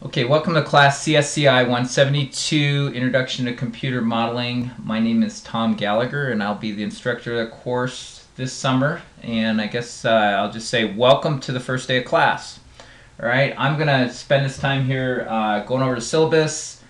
Okay, welcome to class CSCI 172, Introduction to Computer Modeling. My name is Tom Gallagher, and I'll be the instructor of the course this summer. And I guess I'll just say welcome to the first day of class. All right, I'm going to spend this time here going over the syllabus,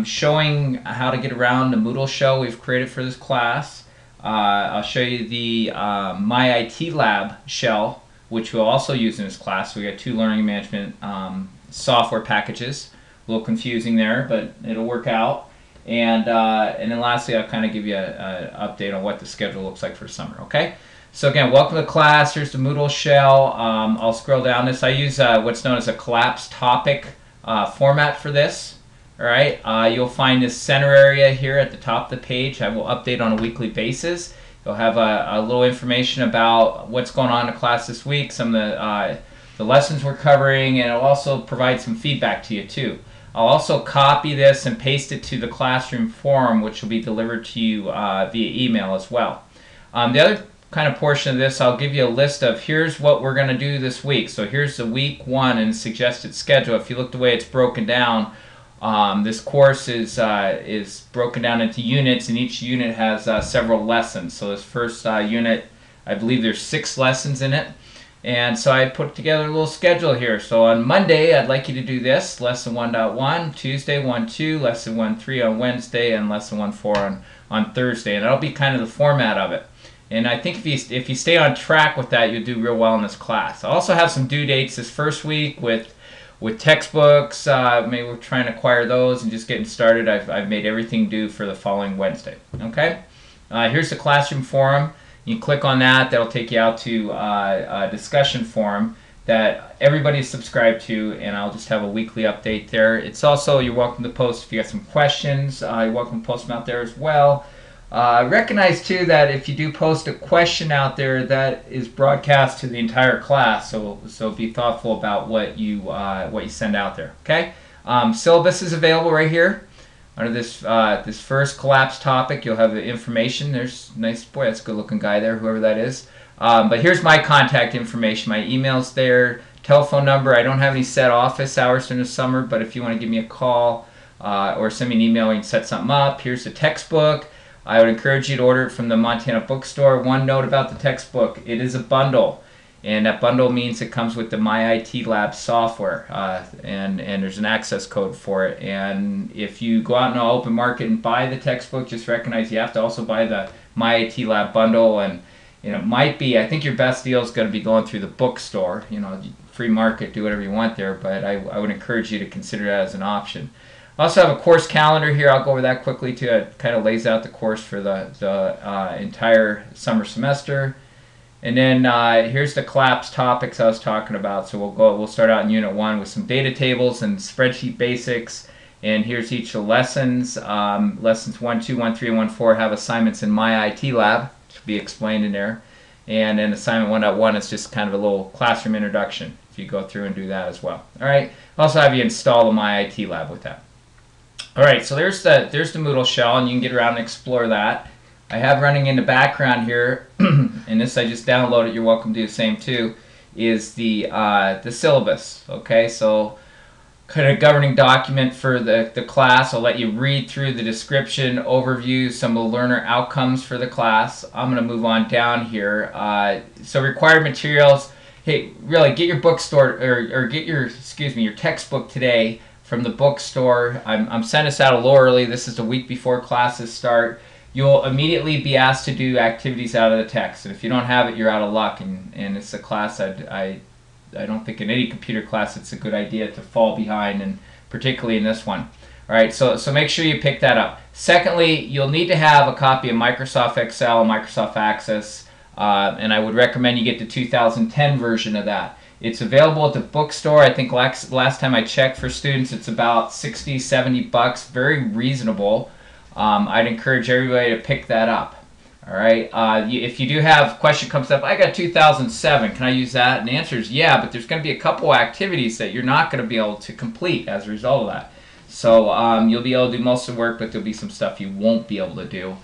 showing how to get around the Moodle shell we've created for this class. I'll show you the My IT Lab shell, which we'll also use in this class. We got two learning management software packages. A little confusing there, but it'll work out. And then lastly, I'll kind of give you an update on what the schedule looks like for summer. Okay. So again, welcome to class. Here's the Moodle shell. I'll scroll down this. I use what's known as a collapsed topic format for this. All right. You'll find this center area here at the top of the page. I will update on a weekly basis. You'll have a little information about what's going on in the class this week, some of the lessons we're covering, and it'll also provide some feedback to you too. I'll also copy this and paste it to the classroom forum, which will be delivered to you via email as well. The other kind of portion of this, I'll give you a list of here's what we're going to do this week. So here's the week one and suggested schedule. If you look the way it's broken down, this course is broken down into units, and each unit has several lessons. So this first unit, I believe there's 6 lessons in it. And so I put together a little schedule here. So on Monday, I'd like you to do this, lesson 1.1, Tuesday 1.2, lesson 1.3 on Wednesday, and lesson 1.4 on Thursday. And that'll be kind of the format of it. And I think if you stay on track with that, you'll do real well in this class. I also have some due dates this first week with textbooks. Maybe we're trying to acquire those and just getting started. I've made everything due for the following Wednesday. Okay? Here's the classroom forum. You click on that. That'll take you out to a discussion forum that everybody's subscribed to, and I'll just have a weekly update there. It's also, you're welcome to post if you got some questions. You're welcome to post them out there as well. Recognize too that if you do post a question out there, that is broadcast to the entire class. So be thoughtful about what you send out there. Okay. Syllabus is available right here. Under this first collapsed topic, you'll have the information. There's nice, boy, that's a good looking guy there, whoever that is. But here's my contact information. My email's there, telephone number. I don't have any set office hours during the summer, but if you want to give me a call or send me an email, we can set something up. Here's the textbook. I would encourage you to order it from the Montana bookstore. One note about the textbook, it is a bundle. And that bundle means it comes with the My IT Lab software, and there's an access code for it. And if you go out in the open market and buy the textbook, just recognize you have to also buy the My IT Lab bundle. And it might be, I think your best deal is going to be going through the bookstore. Free market, do whatever you want there, but I would encourage you to consider that as an option. I also have a course calendar here. I'll go over that quickly too. It kind of lays out the course for the entire summer semester. And then here's the collapsed topics I was talking about. So we'll start out in Unit 1 with some data tables and spreadsheet basics. And here's each of the lessons. Lessons 1, 2, 1, 3, and 1, 4 have assignments in My IT Lab to be explained in there. And then assignment 1.1 is just kind of a little classroom introduction if you go through and do that as well. All right. I'll also have you install the My IT Lab with that. All right. So there's the Moodle shell, and you can get around and explore that. I have running in the background here, and this I just downloaded, you're welcome to do the same too, is the syllabus. Okay, so kind of governing document for the class. I'll let you read through the description, overview, some of the learner outcomes for the class. I'm going to move on down here. So required materials, hey, really get your bookstore, or get your textbook today from the bookstore. I'm sending this out a little early. This is the week before classes start. You'll immediately be asked to do activities out of the text. And if you don't have it, you're out of luck. And it's a class I don't think in any computer class it's a good idea to fall behind, and particularly in this one. All right, so make sure you pick that up. Secondly, you'll need to have a copy of Microsoft Excel, Microsoft Access, and I would recommend you get the 2010 version of that. It's available at the bookstore. I think last time I checked for students, it's about 60, 70 bucks, very reasonable. I'd encourage everybody to pick that up. All right. If you do have question comes up, I got 2007. Can I use that? And the answer is yeah, but there's going to be a couple activities that you're not going to be able to complete as a result of that. So you'll be able to do most of the work, but there'll be some stuff you won't be able to do.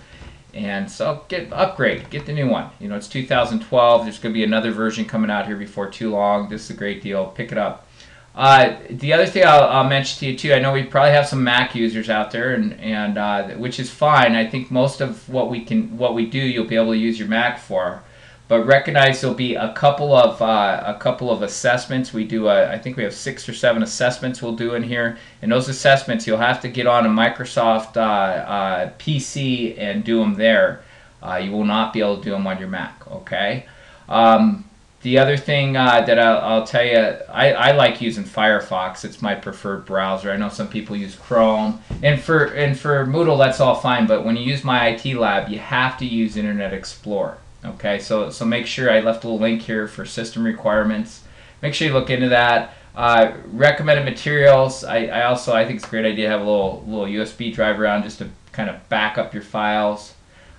And so upgrade, get the new one. It's 2012. There's going to be another version coming out here before too long. This is a great deal. Pick it up. The other thing I'll mention to you too, I know we probably have some Mac users out there, and which is fine. I think most of what we do, you'll be able to use your Mac for. But recognize there'll be a couple of assessments. We do I think we have 6 or 7 assessments we'll do in here, and those assessments you'll have to get on a Microsoft PC and do them there. You will not be able to do them on your Mac. Okay. The other thing that I'll tell you, I like using Firefox. It's my preferred browser. I know some people use Chrome, and for Moodle that's all fine. But when you use my IT Lab, you have to use Internet Explorer. Okay, so make sure I left a little link here for system requirements. Make sure you look into that. Recommended materials. I think it's a great idea to have a little USB drive around just to kind of back up your files.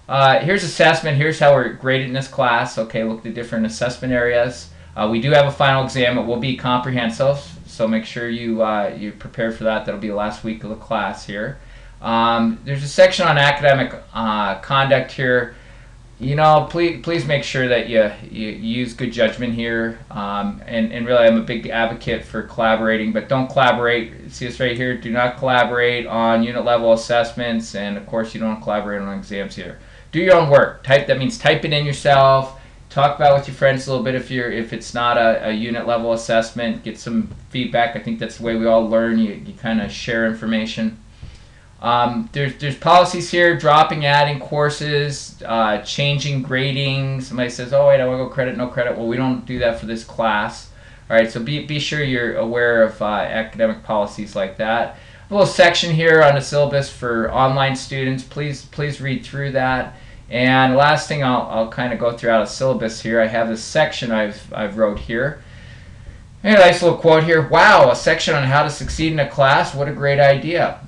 Here's assessment. Here's how we're graded in this class. Okay, look at the different assessment areas. We do have a final exam. It will be comprehensive, so make sure you prepare for that. That'll be the last week of the class here. There's a section on academic conduct here. You know, please make sure that you use good judgment here. And really, I'm a big advocate for collaborating, but don't collaborate. See this right here? Do not collaborate on unit level assessments, and of course, you don't collaborate on exams here. Do your own work. That means type it in yourself. Talk about it with your friends a little bit if it's not a unit level assessment. Get some feedback. I think that's the way we all learn. You kind of share information. There's policies here: dropping, adding courses, changing grading. Somebody says, "Oh wait, I want to go credit, no credit." Well, we don't do that for this class. All right, so be sure you're aware of academic policies like that. A little section here on the syllabus for online students. Please read through that. And last thing, I'll kind of go through out of syllabus here. I have this section I've wrote here. And a nice little quote here. Wow, a section on how to succeed in a class. What a great idea.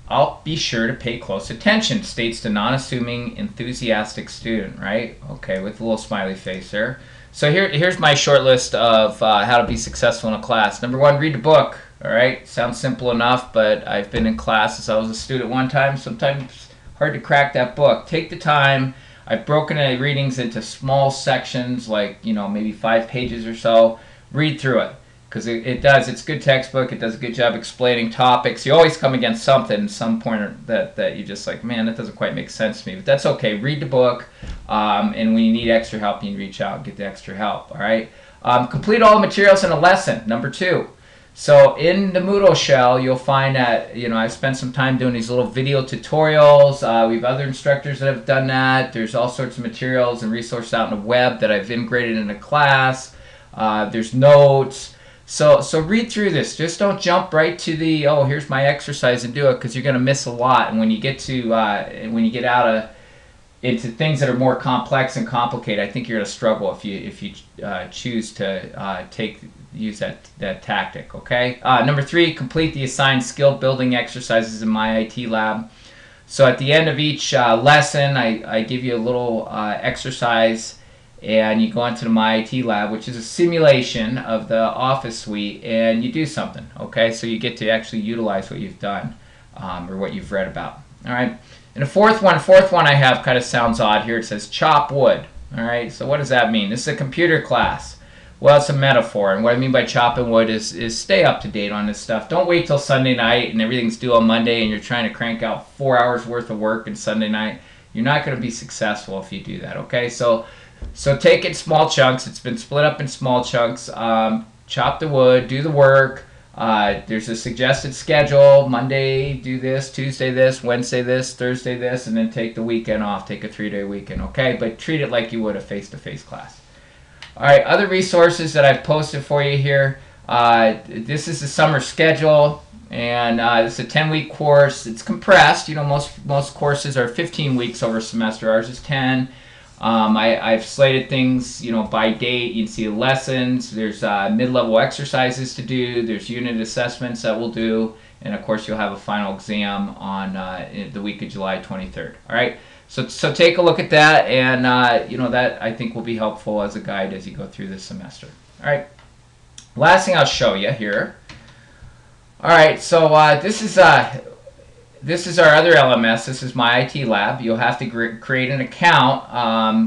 I'll be sure to pay close attention, states the non-assuming, enthusiastic student, right? Okay, with a little smiley face there. So here's my short list of how to be successful in a class. Number 1, read the book. All right, sounds simple enough, but I've been in classes. I was a student one time. Sometimes hard to crack that book. Take the time. I've broken the readings into small sections, like maybe 5 pages or so. Read through it. Because it's a good textbook. It does a good job explaining topics. You always come against something, some point that you just like, man, that doesn't quite make sense to me. But that's okay. Read the book, and when you need extra help, you can reach out and get the extra help. All right. Complete all the materials in a lesson. Number 2. So in the Moodle shell, you'll find that I've spent some time doing these little video tutorials. We have other instructors that have done that. There's all sorts of materials and resources out on the web that I've integrated in a class. There's notes. So read through this. Just don't jump right to the, oh, here's my exercise and do it, because you're going to miss a lot. And when you get out into things that are more complex and complicated, I think you're going to struggle if you choose to use that tactic. Okay. Number 3, complete the assigned skill building exercises in my IT Lab. So at the end of each lesson, I give you a little exercise. And you go into the My IT Lab, which is a simulation of the Office suite, and you do something. Okay, so you get to actually utilize what you've done or what you've read about. All right, and the fourth one I have kind of sounds odd here. It says chop wood. All right, so what does that mean? This is a computer class. Well, it's a metaphor, and what I mean by chopping wood is stay up to date on this stuff. Don't wait till Sunday night and everything's due on Monday, and you're trying to crank out 4 hours worth of work on Sunday night. You're not going to be successful if you do that. Okay, so take it in small chunks. It's been split up in small chunks. Chop the wood, do the work. There's a suggested schedule. Monday do this, Tuesday this, Wednesday this, Thursday this, and then take the weekend off. Take a 3-day weekend, okay? But treat it like you would a face-to-face class. All right, other resources that I've posted for you here. This is the summer schedule, and it's a 10-week course. It's compressed. Most courses are 15 weeks over a semester. Ours is 10. I've slated things, by date. You can see the lessons. There's mid-level exercises to do. There's unit assessments that we'll do. And, of course, you'll have a final exam on the week of July 23rd. All right? So take a look at that, and, that I think will be helpful as a guide as you go through this semester. All right? Last thing I'll show you here. All right, so this is our other LMS. This is my IT Lab. You'll have to create an account.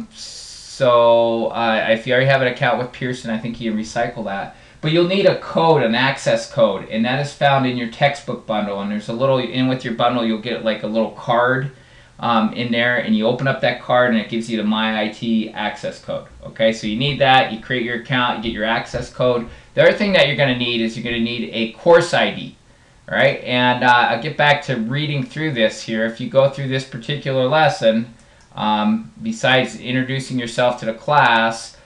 If you already have an account with Pearson, I think you can recycle that. But you'll need a code, an access code, and that is found in your textbook bundle. And there's a little, in with your bundle, you'll get like a little card in there, and you open up that card and it gives you the MyIT access code. Okay, so you need that. You create your account, you get your access code. The other thing that you're going to need is you're going to need a course ID. All right, and I'll get back to reading through this here. If you go through this particular lesson, besides introducing yourself to the class,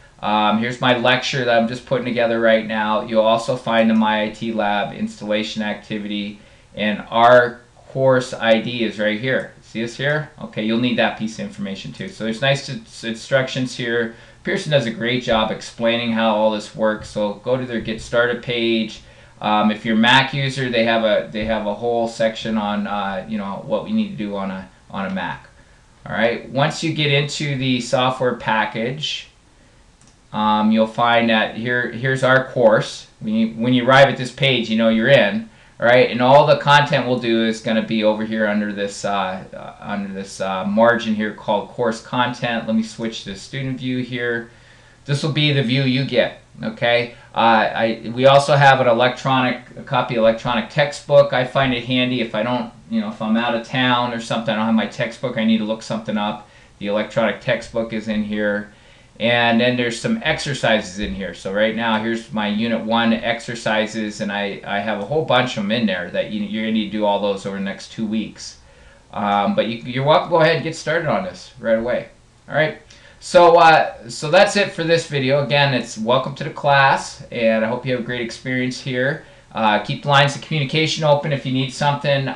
here's my lecture that I'm just putting together right now. You'll also find the MyIT Lab installation activity, and our course ID is right here. See this here? Okay, you'll need that piece of information too. So there's nice instructions here. Pearson does a great job explaining how all this works. So go to their Get Started page. If you're a Mac user, they have a whole section on you know, what we need to do on a Mac. All right. Once you get into the software package, you'll find that here's our course. When you arrive at this page, you know you're in. All right, and all the content we'll do is going to be over here under this margin here called course content. Let me switch to the student view here. This will be the view you get. Okay. We also have a copy of electronic textbook. I find it handy if I don't, you know, if I'm out of town or something, I don't have my textbook, I need to look something up. The electronic textbook is in here. And then there's some exercises in here. So right now, here's my Unit 1 exercises, and I have a whole bunch of them in there that you're going to need to do all those over the next 2 weeks. But you're welcome to go ahead and get started on this right away. All right. So that's it for this video. Again, it's welcome to the class, and I hope you have a great experience here. Keep the lines of communication open if you need something.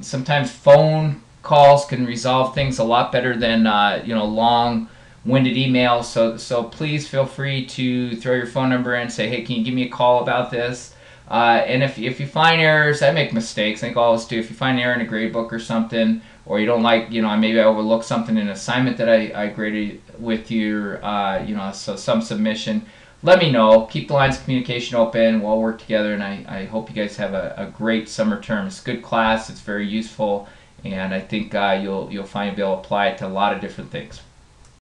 Sometimes phone calls can resolve things a lot better than you know, long-winded emails. So please feel free to throw your phone number in and say, hey, can you give me a call about this? And if you find errors, I make mistakes. I think I always do. If you find an error in a grade book or something, or you don't like, you know, maybe I overlooked something in an assignment that I graded with your, you know, so some submission, let me know. Keep the lines of communication open. We'll work together, and I hope you guys have a great summer term. It's a good class. It's very useful, and I think you'll find you'll be able to apply it to a lot of different things.